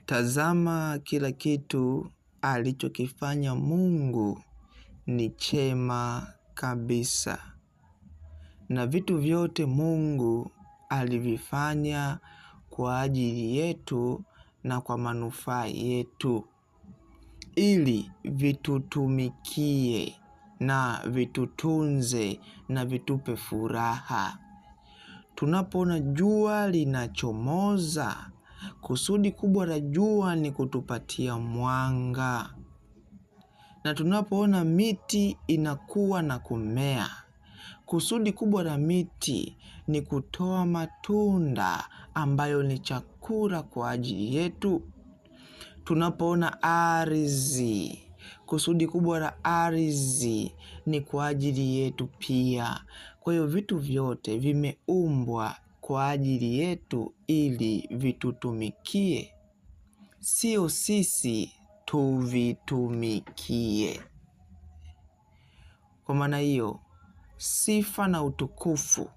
Tazama, kila kitu alichokifanya Mungu ni chema kabisa. Na vitu vyote Mungu alivifanya kwa ajili yetu na kwa manufaa yetu, ili vitutumikie na vitutunze na vitupe furaha. Tunapoona jua linachomoza, kusudi kubwa la jua ni kutupatia mwanga. Na tunapoona miti inakuwa na kumea, kusudi kubwa la miti ni kutoa matunda ambayo ni chakula kwa ajili yetu. Tunapoona ardhi, kusudi kubwa la ardhi ni kwa ajili yetu pia. Kwa hiyo vitu vyote vimeumbwa kwa ajili yetu ili vitutumikie, sio sisi tuvitumikie. Kwa maana hiyo, sifa na utukufu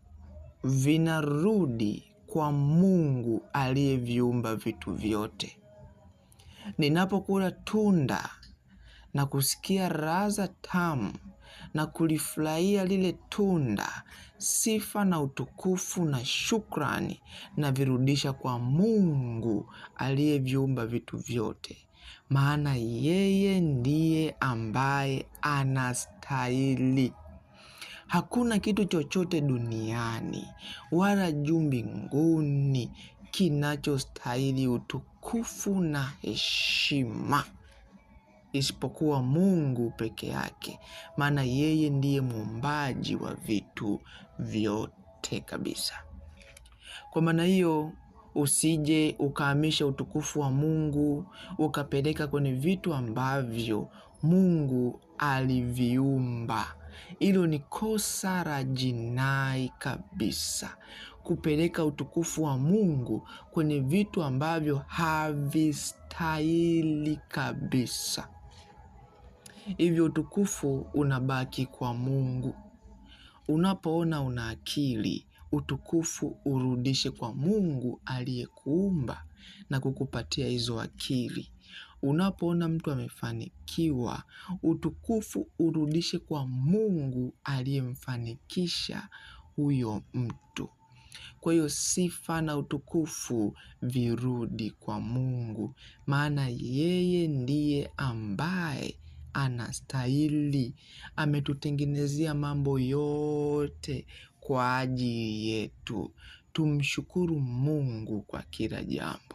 vinarudi kwa Mungu aliyeviumba vitu vyote. Ninapokula tunda na kusikia ladha tamu na kulifurahia lile tunda, sifa na utukufu na shukrani na virudisha kwa Mungu aliyeviumba vitu vyote. Maana yeye ndiye ambaye anastahili. Hakuna kitu chochote duniani wala juu mbinguni kinachostahili utukufu na heshima isipokuwa Mungu peke yake. Maana yeye ndiye muumbaji wa vitu vyote kabisa. Kwa maana hiyo, usije ukahamisha utukufu wa Mungu ukapeleka kwenye vitu ambavyo Mungu aliviumba. Hilo ni kosa la jinai kabisa, kupeleka utukufu wa Mungu kwenye vitu ambavyo havistahili kabisa. Hivyo utukufu unabaki kwa Mungu. Unapoona una akili, utukufu urudishe kwa Mungu aliyekuumba na kukupatia hizo akili. Unapoona mtu amefanikiwa, utukufu urudishe kwa Mungu aliyemfanikisha huyo mtu. Kwa hiyo sifa na utukufu virudi kwa Mungu, maana yeye ndiye ambaye anastahili. Ametutengenezea mambo yote kwa ajili yetu. Tumshukuru Mungu kwa kila jambo.